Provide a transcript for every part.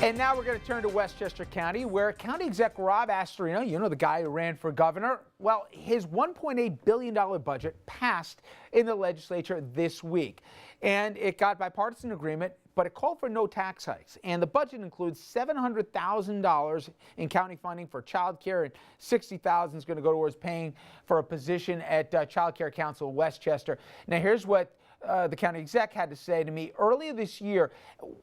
And now we're going to turn to Westchester County, where County Executive Rob Astorino, you know, the guy who ran for governor, well, his $1.8 billion budget passed in the legislature this week. And it got bipartisan agreement, but it called for no tax hikes. And the budget includes $700,000 in county funding for child care, and $60,000 is going to go towards paying for a position at Child Care Council of Westchester. Now, here's what the county exec had to say to me earlier this year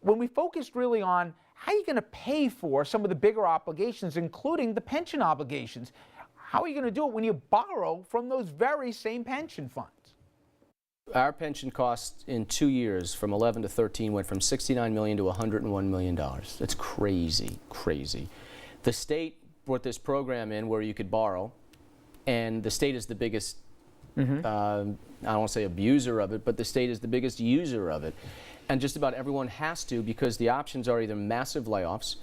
when we focused really on how are you going to pay for some of the bigger obligations, including the pension obligations. How are you going to do it when you borrow from those very same pension funds? Our pension costs in 2 years, from 11 to 13, went from $69 million to $101 million. That's crazy, crazy. The state brought this program in where you could borrow, and the state is the biggest, I don't want to say abuser of it, but the state is the biggest user of it. And just about everyone has to, because the options are either massive layoffs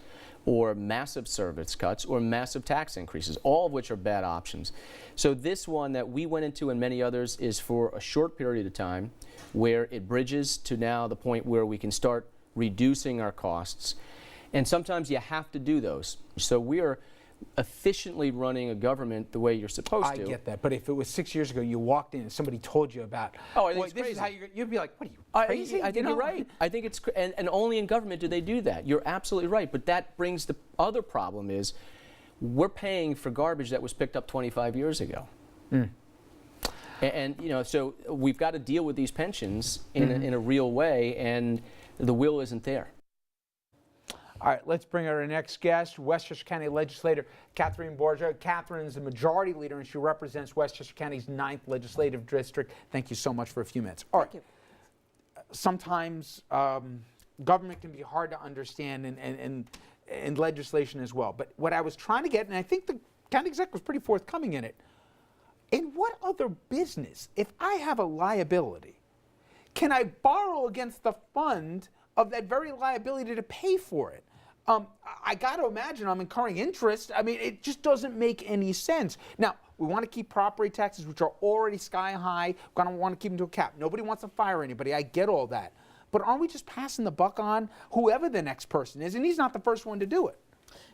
or massive service cuts or massive tax increases, all of which are bad options. So this one that we went into and many others is for a short period of time where it bridges to now the point where we can start reducing our costs. And sometimes you have to do those. So we are efficiently running a government the way you're supposed to. I get that, but if it was 6 years ago, you walked in and somebody told you about, oh, it's this crazy. is how you'd be like, what are you, crazy? I think you're right. I think it's, and only in government do they do that. You're absolutely right, but that brings the other problem is we're paying for garbage that was picked up 25 years ago. And you know, so we've got to deal with these pensions in a real way, and the will isn't there. All right, let's bring our next guest, Westchester County Legislator Catherine Borgia. Catherine's the majority leader, and she represents Westchester County's 9th legislative district. Thank you so much for a few minutes. All right. Thank you. Sometimes government can be hard to understand, and legislation as well. But what I was trying to get, and I think the county exec was pretty forthcoming in it, in what other business, if I have a liability, can I borrow against the fund of that very liability to pay for it? I got to imagine I'm incurring interest. I mean, it just doesn't make any sense. Now, we want to keep property taxes, which are already sky high. We're going to want to keep them to a cap. Nobody wants to fire anybody. I get all that. But aren't we just passing the buck on whoever the next person is? And he's not the first one to do it.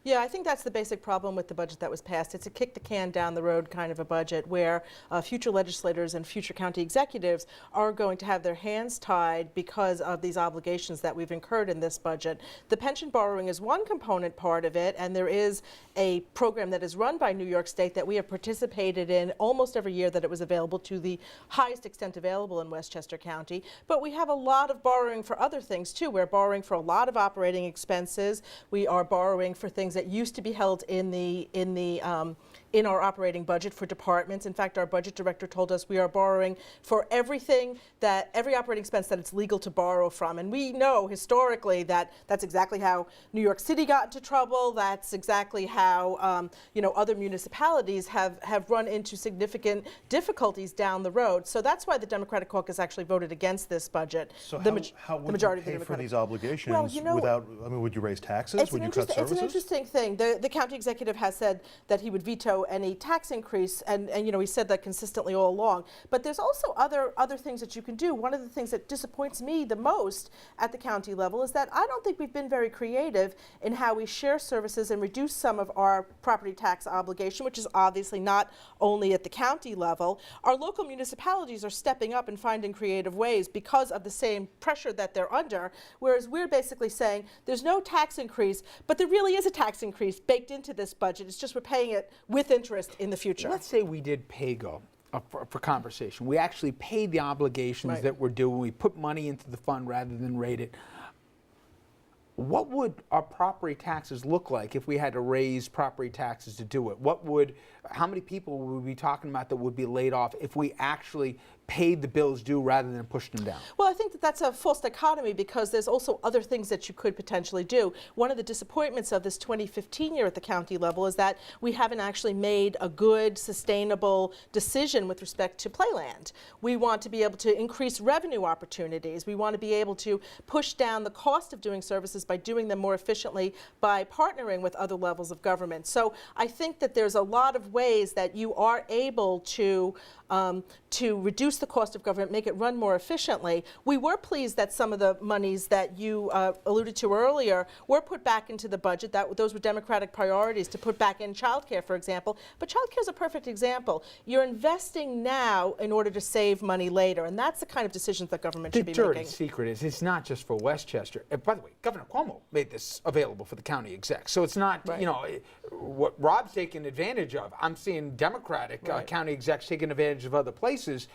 Yeah, I think that's the basic problem with the budget that was passed. It's a kick the can down the road kind of a budget where future legislators and future county executives are going to have their hands tied because of these obligations that we've incurred in this budget. The pension borrowing is one component part of it, and there is a program that is run by New York State that we have participated in almost every year that it was available to the highest extent available in Westchester County. But we have a lot of borrowing for other things too. We're borrowing for a lot of operating expenses. We are borrowing for things that used to be held in our operating budget for departments. In fact, our budget director told us we are borrowing for everything, that every operating expense that it's legal to borrow from. And we know historically that that's exactly how New York City got into trouble. That's exactly how you know, other municipalities have run into significant difficulties down the road. So that's why the Democratic caucus actually voted against this budget. So how would majority you pay of the for these obligations, well, you know, without, I mean, would you raise taxes? Would you cut services? It's an interesting thing. The county executive has said that he would veto any tax increase, and you know, he said that consistently all along. But there's also other things that you can do. One of the things that disappoints me the most at the county level is that I don't think we've been very creative in how we share services and reduce some of our property tax obligation, which is obviously not only at the county level. Our local municipalities are stepping up and finding creative ways because of the same pressure that they're under, whereas we're basically saying there's no tax increase, but there really is a tax increase baked into this budget. It's just we're paying it with interest in the future. Let's say we did pay-go for conversation. We actually paid the obligations that we're due. We put money into the fund rather than rate it. What would our property taxes look like if we had to raise property taxes to do it? How many people would we be talking about that would be laid off if we actually paid the bills due rather than pushed them down? Well, I think that that's a false dichotomy because there's also other things that you could potentially do. One of the disappointments of this 2015 year at the county level is that we haven't actually made a good, sustainable decision with respect to playland. We want to be able to increase revenue opportunities. We want to be able to push down the cost of doing services by doing them more efficiently by partnering with other levels of government. So I think that there's a lot of ways that you are able to to reduce the cost of government, make it run more efficiently. We were pleased that some of the monies that you alluded to earlier were put back into the budget. Those were Democratic priorities, to put back in childcare, for example. But childcare is a perfect example. You're investing now in order to save money later, and that's the kind of decisions that government should be making. The dirty secret is it's not just for Westchester. And by the way, Governor Cuomo made this available for the county exec. So it's not, Right. you know, what Rob's taking advantage of. I'm seeing Democratic county execs taking advantage of other places.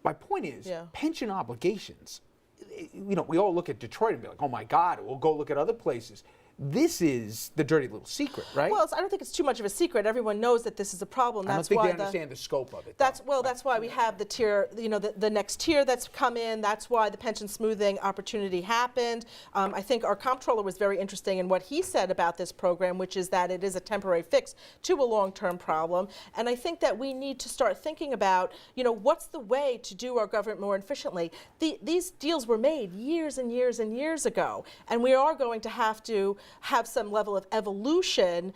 My point is, pension obligations, you know, we all look at Detroit and be like, oh my God, we'll go look at other places. This is the dirty little secret, right? Well, I don't think it's too much of a secret. Everyone knows that this is a problem. I don't think they understand the scope of it. That's why we have the tier, you know, the next tier that's come in. That's why the pension smoothing opportunity happened. I think our comptroller was very interesting in what he said about this program, which is that it is a temporary fix to a long-term problem. And I think that we need to start thinking about, you know, what's the way to do our government more efficiently. These deals were made years and years and years ago, and we are going to have some level of evolution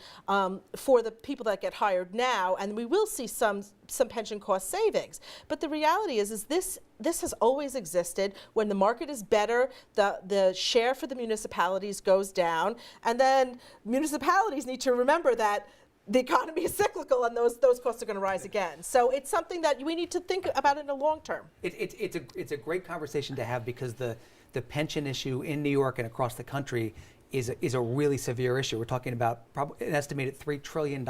for the people that get hired now, and we will see some pension cost savings. But the reality is this has always existed. When the market is better, the share for the municipalities goes down, and then municipalities need to remember that the economy is cyclical and those costs are going to rise again. So it's something that we need to think about in the long term. It's a great conversation to have, because the pension issue in New York and across the country is a really severe issue. We're talking about probably an estimated $3 trillion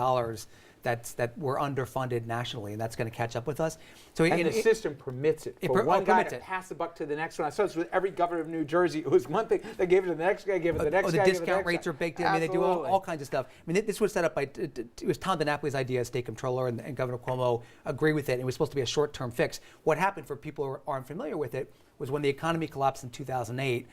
that we're underfunded nationally, and that's going to catch up with us. So and the system permits it. For one guy to pass the buck to the next one. I saw this with every governor of New Jersey. It was one thing. They gave it to the next guy, gave it to the next guy. The discount rates are baked in. I mean, they do all kinds of stuff. I mean, this was set up by, it was Tom DiNapoli's idea as state comptroller, and Governor Cuomo agreed with it. It was supposed to be a short-term fix. What happened, for people who aren't familiar with it, was when the economy collapsed in 2008,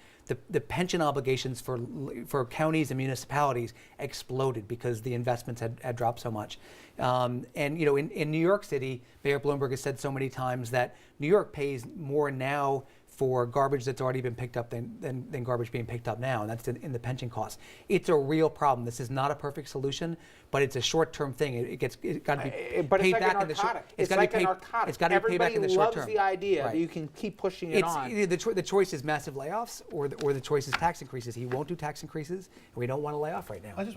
the pension obligations for counties and municipalities exploded because the investments had dropped so much. And you know, in New York City, Mayor Bloomberg has said so many times that New York pays more now for garbage that's already been picked up than garbage being picked up now, and that's in the pension costs. It's a real problem. This is not a perfect solution, but it's a short-term thing. It's got to be paid back in the short. It's like a narcotic. It's got to be paid back in the short term. Everybody loves the idea that you can keep pushing it on. The choice is massive layoffs, or the choice is tax increases. He won't do tax increases, and we don't want to lay off right now. I just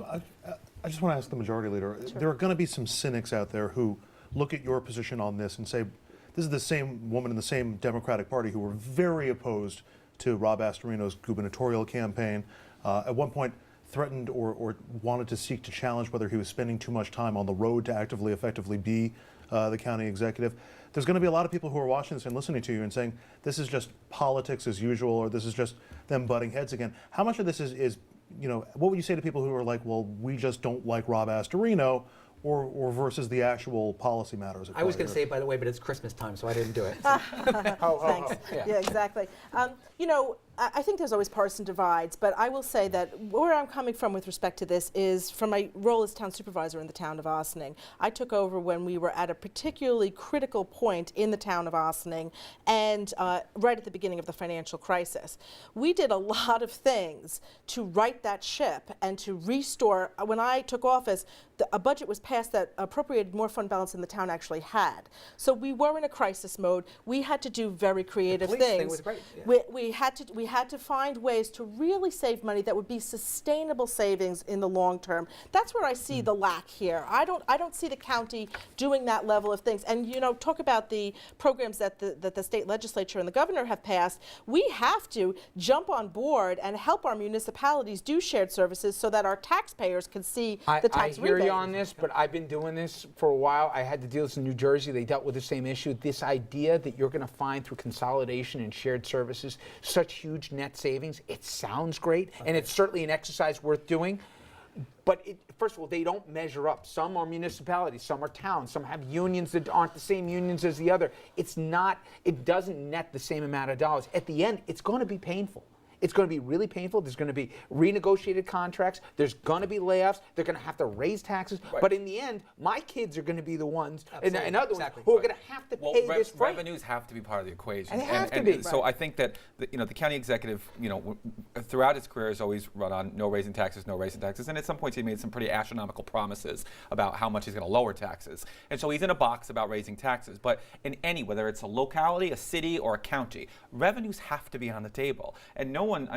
want to ask the majority leader. Sure. There are going to be some cynics out there who look at your position on this and say, this is the same woman in the same Democratic Party who were very opposed to Rob Astorino's gubernatorial campaign. At one point, threatened or wanted to seek to challenge whether he was spending too much time on the road to actively, effectively be the county executive. There's going to be a lot of people who are watching this and listening to you and saying, this is just politics as usual, or this is just them butting heads again. How much of this is, you know, what would you say to people who are like, well, we just don't like Rob Astorino, or versus the actual policy matters? I was going to say, by the way, but it's Christmas time, so I didn't do it. Thanks. Yeah, exactly. You know, I think there's always partisan divides, but I will say that where I'm coming from with respect to this is from my role as town supervisor in the town of Ossining. I took over when we were at a particularly critical point in the town of Ossining, and right at the beginning of the financial crisis. We did a lot of things to right that ship and to restore. When I took office, a budget was passed that appropriated more fund balance than the town actually had. So we were in a crisis mode. We had to do very creative things. The thing was great. Yeah. We had to find ways to really save money that would be sustainable savings in the long term. That's where I see the lack here. I don't see the county doing that level of things. And you know, talk about the programs that the state legislature and the governor have passed. We have to jump on board and help our municipalities do shared services so that our taxpayers can see the tax rebate. I hear you on this, but I've been doing this for a while. I had to deal with this in New Jersey. They dealt with the same issue. This idea that you're going to find through consolidation and shared services such huge net savings, it sounds great, and it's certainly an exercise worth doing. But first of all, they don't measure up. Some are municipalities, some are towns, some have unions that aren't the same unions as the other. It doesn't net the same amount of dollars. At the end, it's going to be painful. It's going to be really painful. There's going to be renegotiated contracts. There's going to be layoffs. They're going to have to raise taxes. Right. But in the end, my kids are going to be the ones, and Absolutely. other Exactly. ones, who are Right. going to have to pay this freight. Revenues have to be part of the equation. They have to be. So I think that the county executive, throughout his career, has always run on no raising taxes, no raising taxes. And at some points, he made some pretty astronomical promises about how much he's going to lower taxes. And so he's in a box about raising taxes. But in whether it's a locality, a city, or a county, revenues have to be on the table. And no one,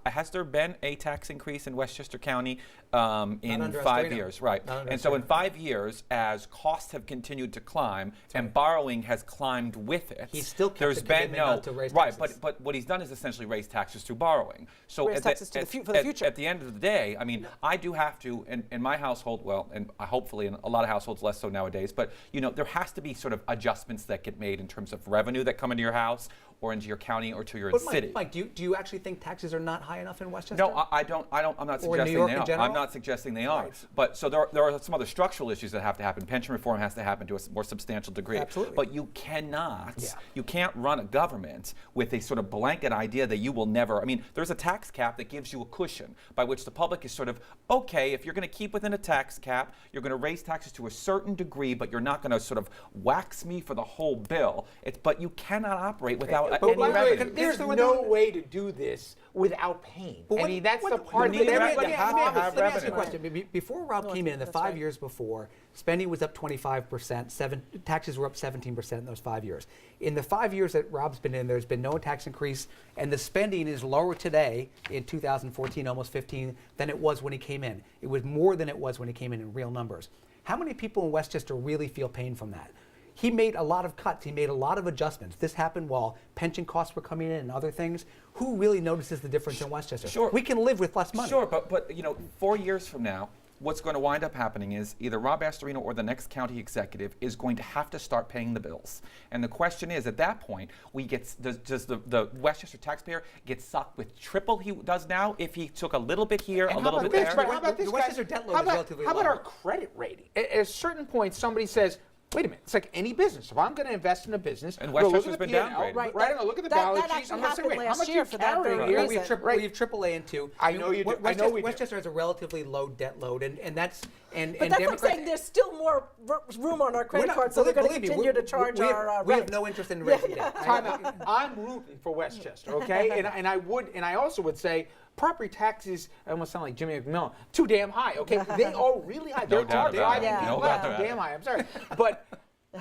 has there been a tax increase in Westchester County in 5 years? Right. And so in 5 years, as costs have continued to climb and borrowing has climbed with it, He still kept there's the been commitment not to raise right. taxes. But what he's done is essentially raise taxes through borrowing. So Raise taxes for the future. At the end of the day, I do have to, in my household, well, and hopefully in a lot of households less so nowadays, but there has to be sort of adjustments that get made in terms of revenue that come into your house or into your county or to your But city. Mike, do you actually think taxes are not high enough in Westchester? No, I don't. I'm not Or in New suggesting York they in are. general? I'm not suggesting they are. Right. But so there are some other structural issues that have to happen. Pension reform has to happen to a more substantial degree. Absolutely. But you cannot. Yeah. You can't run a government with a sort of blanket idea that you will never. There's a tax cap that gives you a cushion by which the public is sort of okay. If you're going to keep within a tax cap, you're going to raise taxes to a certain degree, but you're not going to sort of wax me for the whole bill. But you cannot operate without But any by the way, revenue. there's no way to do this without pain. That's the part that everybody has to have Let me ask you a revenue. question. Before Rob came in the 5 years before, spending was up 25%, taxes were up 17% in those 5 years. In the 5 years that Rob's been in, there's been no tax increase, and the spending is lower today in 2014, almost 15, than it was when he came in. It was more than it was when he came in real numbers. How many people in Westchester really feel pain from that? He made a lot of cuts. He made a lot of adjustments. This happened while pension costs were coming in and other things. Who really notices the difference in Westchester? Sure. We can live with less money. Sure, but 4 years from now, what's going to wind up happening is either Rob Astorino or the next county executive is going to have to start paying the bills. And the question is, at that point, does the Westchester taxpayer get sucked with triple he does now if he took a little bit here, a little bit there? How about this, The guys? Westchester debt load How is about- relatively How about low. our credit rating? At a certain point, somebody says, wait a minute, it's like any business. If I'm going to invest in a business, And I'm gonna look Westchester's at the been P&L, downgraded. Right. I'm gonna look at the That balance sheet. actually I'm going to say, happened wait, how last much year you for that carrying very here? reason. We have AAA and 2. I know you do. I know we do. Westchester has a relatively low debt load, and that's and But that's Democrats. like saying there's still more room on our credit card, so they're going to continue to charge our we have rent. no interest in raising debt. Time out. I'm rooting for Westchester, okay? and I also would say property taxes, I almost sound like Jimmy McMillan, too damn high, okay? They are really high. No They're doubt about it. Yeah. No Well, doubt too about it. damn high, I'm sorry. But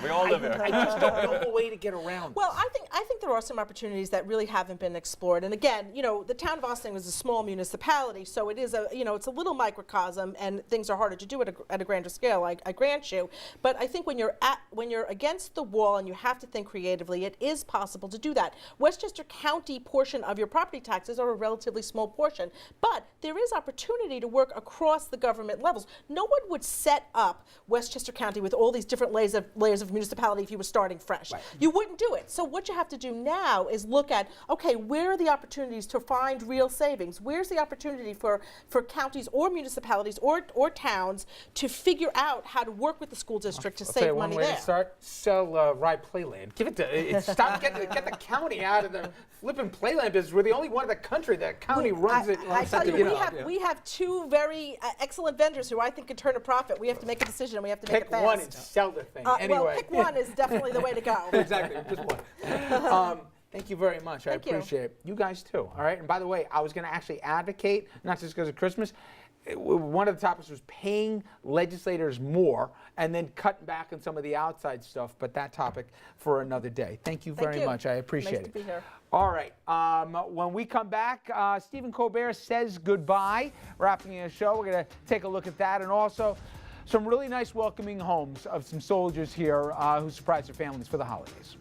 We all live here. I just don't know a way to get around Well, this. I think there are some opportunities that really haven't been explored. And again, the town of Austin is a small municipality, so it is it's a little microcosm, and things are harder to do at a grander scale. I grant you. But I think when you're against the wall and you have to think creatively, it is possible to do that. Westchester County portion of your property taxes are a relatively small portion, but there is opportunity to work across the government levels. No one would set up Westchester County with all these different layers of municipality if you were starting fresh. Right. You wouldn't do it. So what you have to do now is look at, okay, where are the opportunities to find real savings? Where's the opportunity for counties or municipalities or towns to figure out how to work with the school district to I'll tell you save one money way there? to start: sell Rye Playland. Give it to stop get the county out of the flipping Playland business. We're the only one in the country that county runs it. I tell you, know. we have two very excellent vendors who I think could turn a profit. We have to make a decision, and we have to make Pick it fast. one and sell the thing. Well, Anyway. pick one is definitely the way to go. Exactly, just one. Thank you very much. Thank I you. appreciate it. You guys too. All right. And by the way, I was going to actually advocate, not just because of Christmas. One of the topics was paying legislators more and then cutting back on some of the outside stuff. But that topic for another day. Thank you very you. much. I appreciate Nice it. to be here. All right. When we come back, Stephen Colbert says goodbye. Wrapping the show. We're going to take a look at that, and also some really nice welcoming homes of some soldiers here who surprised their families for the holidays.